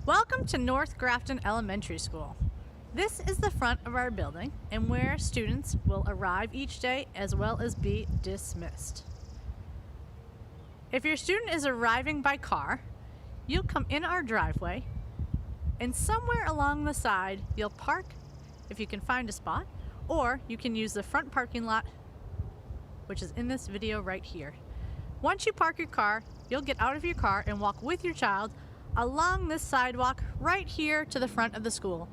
Welcome to North Grafton Elementary School. This is the front of our building and where students will arrive each day as well as be dismissed. If your student is arriving by car, you'll come in our driveway and somewhere along the side you'll park if you can find a spot, or you can use the front parking lot, which is in this video right here. Once you park your car, you'll get out of your car and walk with your child along this sidewalk right here to the front of the school,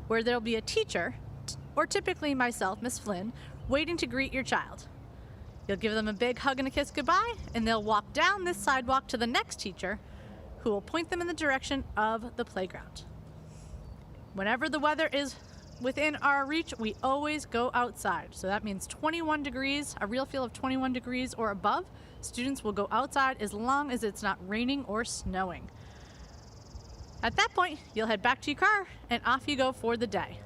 where there'll be a teacher, or typically myself, Miss Flynn, waiting to greet your child. You'll give them a big hug and a kiss goodbye, and they'll walk down this sidewalk to the next teacher, who will point them in the direction of the playground. Whenever the weather is within our reach, we always go outside. So that means 21 degrees, a real feel of 21 degrees or above. Students will go outside as long as it's not raining or snowing. At that point, you'll head back to your car and off you go for the day.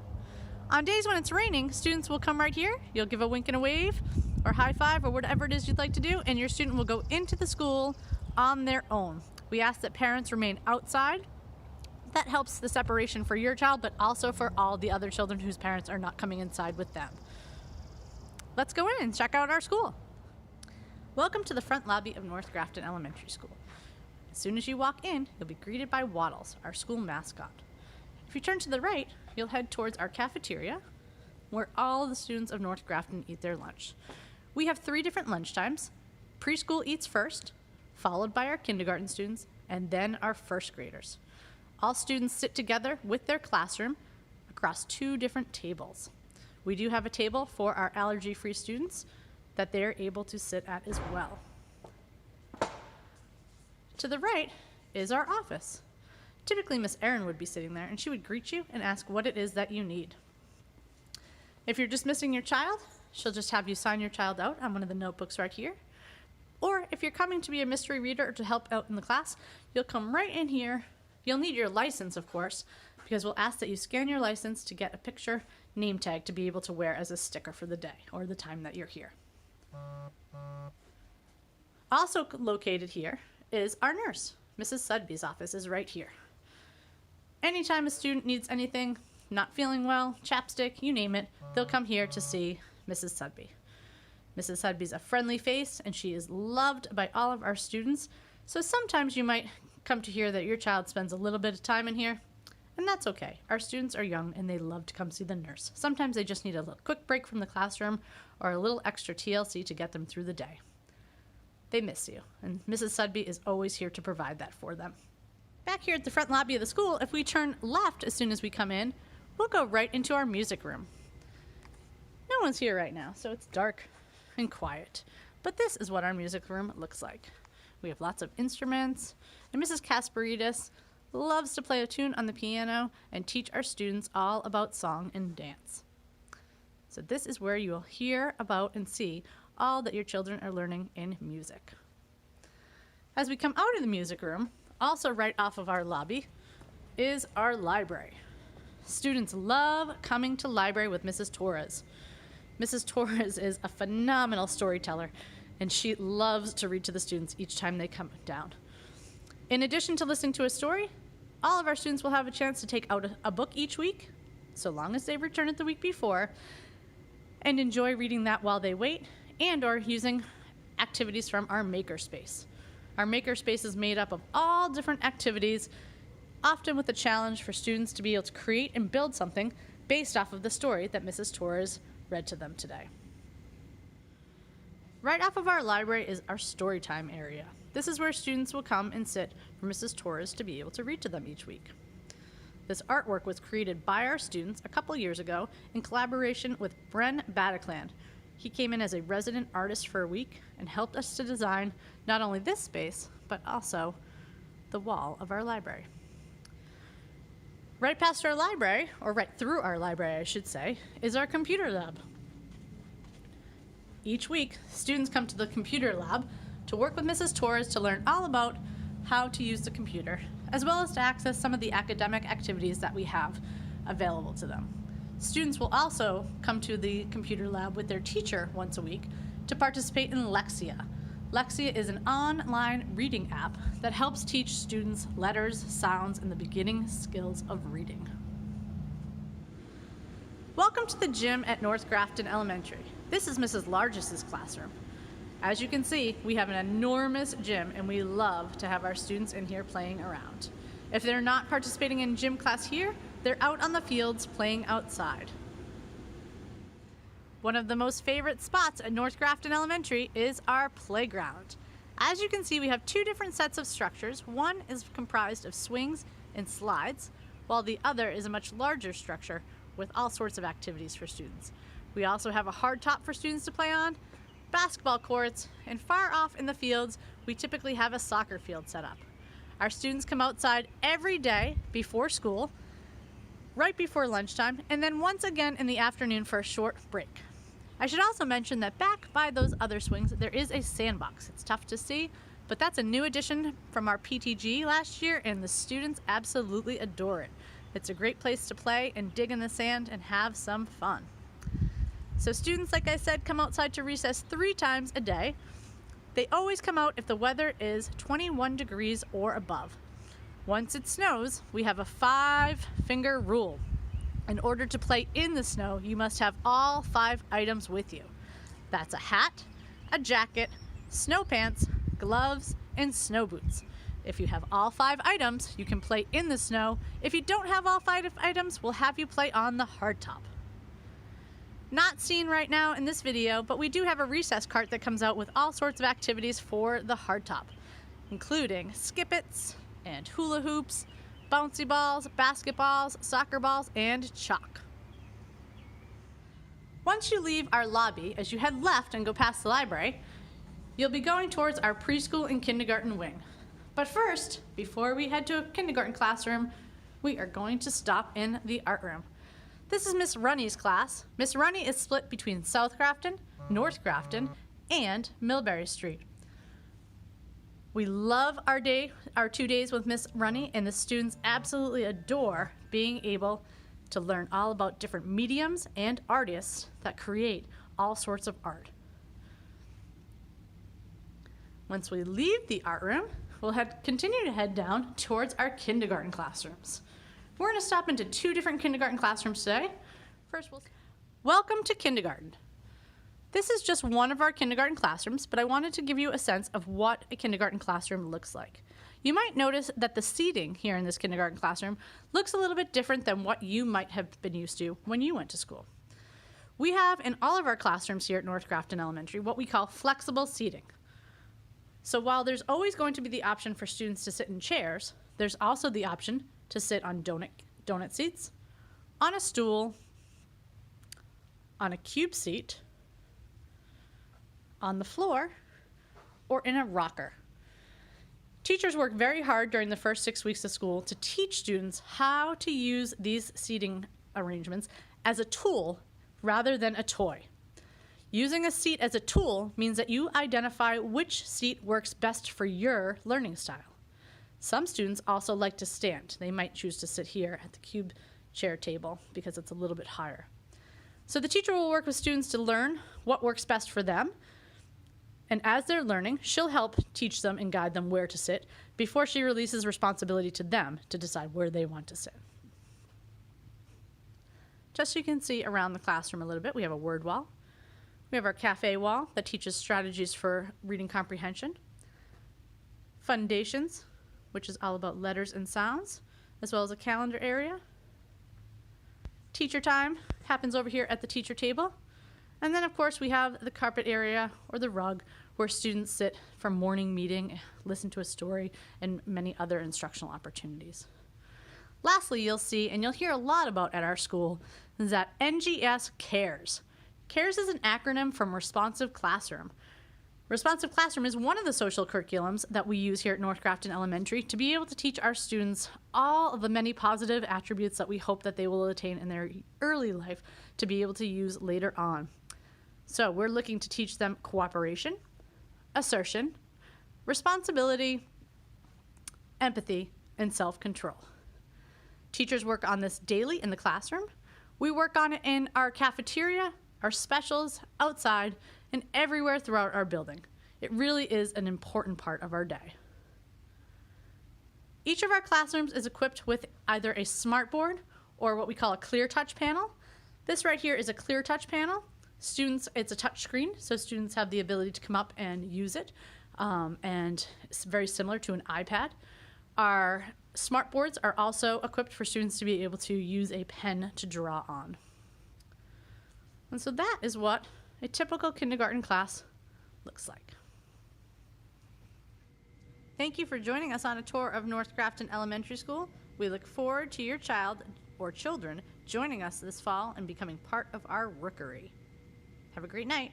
On days when it's raining, students will come right here. You'll give a wink and a wave or high five or whatever it is you'd like to do, and your student will go into the school on their own. We ask that parents remain outside. That helps the separation for your child, but also for all the other children whose parents are not coming inside with them. Let's go in and check out our school. Welcome to the front lobby of North Grafton Elementary School. As soon as you walk in, you'll be greeted by Waddles, our school mascot. If you turn to the right, you'll head towards our cafeteria, where all of the students of North Grafton eat their lunch. We have 3 different lunch times. Preschool eats first, followed by our kindergarten students, and then our first graders. All students sit together with their classroom across 2 different tables. We do have a table for our allergy-free students that they're able to sit at as well. To the right is our office. Typically, Miss Erin would be sitting there, and she would greet you and ask what it is that you need. If you're dismissing your child, she'll just have you sign your child out on one of the notebooks right here. Or if you're coming to be a mystery reader or to help out in the class, you'll come right in here. You'll need your license, of course, because we'll ask that you scan your license to get a picture name tag to be able to wear as a sticker for the day or the time that you're here. Also located here is our nurse. Mrs. Sudby's office is right here. Anytime a student needs anything, not feeling well, chapstick, you name it, they'll come here to see Mrs. Sudby. Mrs. Sudby's a friendly face, and she is loved by all of our students, so sometimes you might come to hear that your child spends a little bit of time in here, and that's okay. Our students are young, and they love to come see the nurse. Sometimes they just need a little quick break from the classroom or a little extra TLC to get them through the day. They miss you, and Mrs. Sudby is always here to provide that for them. Back here at the front lobby of the school, if we turn left as soon as we come in, we'll go right into our music room. No one's here right now, so it's dark and quiet, but this is what our music room looks like. We have lots of instruments, and Mrs. Kasparidis loves to play a tune on the piano and teach our students all about song and dance. So this is where you'll hear about and see all that your children are learning in music. As we come out of the music room, also right off of our lobby, is our library. Students love coming to library with Mrs. Torres. Mrs. Torres is a phenomenal storyteller, and she loves to read to the students each time they come down. In addition to listening to a story, all of our students will have a chance to take out a book each week, so long as they return it the week before, and enjoy reading that while they wait, and or using activities from our makerspace. Our makerspace is made up of all different activities, often with a challenge for students to be able to create and build something based off of the story that Mrs. Torres read to them today. Right off of our library is our story time area. This is where students will come and sit for Mrs. Torres to be able to read to them each week. This artwork was created by our students a couple years ago in collaboration with Bren Bataclan. He came in as a resident artist for a week and helped us to design not only this space, but also the wall of our library. Right past our library, or right through our library, I should say, is our computer lab. Each week, students come to the computer lab to work with Mrs. Torres to learn all about how to use the computer, as well as to access some of the academic activities that we have available to them. Students will also come to the computer lab with their teacher once a week to participate in Lexia. Lexia is an online reading app that helps teach students letters, sounds, and the beginning skills of reading. Welcome to the gym at North Grafton Elementary. This is Mrs. Largis's classroom. As you can see, we have an enormous gym and we love to have our students in here playing around. If they're not participating in gym class here, they're out on the fields playing outside. One of the most favorite spots at North Grafton Elementary is our playground. As you can see, we have two different sets of structures. One is comprised of swings and slides, while the other is a much larger structure with all sorts of activities for students. We also have a hard top for students to play on, basketball courts, and far off in the fields, we typically have a soccer field set up. Our students come outside every day before school, right before lunchtime, and then once again in the afternoon for a short break. I should also mention that back by those other swings, there is a sandbox. It's tough to see, but that's a new addition from our PTG last year, and the students absolutely adore it. It's a great place to play and dig in the sand and have some fun. So students, like I said, come outside to recess 3 times a day. They always come out if the weather is 21 degrees or above. Once it snows, we have a 5-finger rule. In order to play in the snow, you must have all 5 items with you. That's a hat, a jacket, snow pants, gloves, and snow boots. If you have all 5 items, you can play in the snow. If you don't have all 5 items, we'll have you play on the hardtop. Not seen right now in this video, but we do have a recess cart that comes out with all sorts of activities for the hardtop, including skip-its and hula hoops, bouncy balls, basketballs, soccer balls, and chalk. Once you leave our lobby, as you head left and go past the library, you'll be going towards our preschool and kindergarten wing. But first, before we head to a kindergarten classroom, we are going to stop in the art room. This is Miss Runny's class. Miss Runny is split between South Grafton, North Grafton, and Millbury Street. We love our 2 days with Miss Runny, and the students absolutely adore being able to learn all about different mediums and artists that create all sorts of art. Once we leave the art room, we'll continue to head down towards our kindergarten classrooms. We're going to stop into 2 different kindergarten classrooms today. First, welcome to kindergarten. This is just one of our kindergarten classrooms, but I wanted to give you a sense of what a kindergarten classroom looks like. You might notice that the seating here in this kindergarten classroom looks a little bit different than what you might have been used to when you went to school. We have in all of our classrooms here at North Grafton Elementary what we call flexible seating. So while there's always going to be the option for students to sit in chairs, there's also the option to sit on donut seats, on a stool, on a cube seat, on the floor, or in a rocker. Teachers work very hard during the first 6 weeks of school to teach students how to use these seating arrangements as a tool rather than a toy. Using a seat as a tool means that you identify which seat works best for your learning style. Some students also like to stand. They might choose to sit here at the cube chair table because it's a little bit higher. So the teacher will work with students to learn what works best for them. And as they're learning, she'll help teach them and guide them where to sit before she releases responsibility to them to decide where they want to sit. Just so you can see around the classroom a little bit, we have a word wall. We have our cafe wall that teaches strategies for reading comprehension. Fundations, which is all about letters and sounds, as well as a calendar area. Teacher time happens over here at the teacher table. And then, of course, we have the carpet area or the rug where students sit for morning meeting, listen to a story, and many other instructional opportunities. Lastly, you'll see, and you'll hear a lot about at our school, is that NGS CARES. CARES is an acronym from Responsive Classroom. Responsive Classroom is one of the social curriculums that we use here at North Grafton Elementary to be able to teach our students all of the many positive attributes that we hope that they will attain in their early life to be able to use later on. So we're looking to teach them cooperation, assertion, responsibility, empathy, and self-control. Teachers work on this daily in the classroom. We work on it in our cafeteria, our specials, outside, and everywhere throughout our building. It really is an important part of our day. Each of our classrooms is equipped with either a smartboard or what we call a clear touch panel. This right here is a clear touch panel. It's a touch screen, so students have the ability to come up and use it, and it's very similar to an iPad. Our smartboards are also equipped for students to be able to use a pen to draw on. And so that is what a typical kindergarten class looks like. Thank you for joining us on a tour of North Grafton Elementary School. We look forward to your child or children joining us this fall and becoming part of our rookery. Have a great night.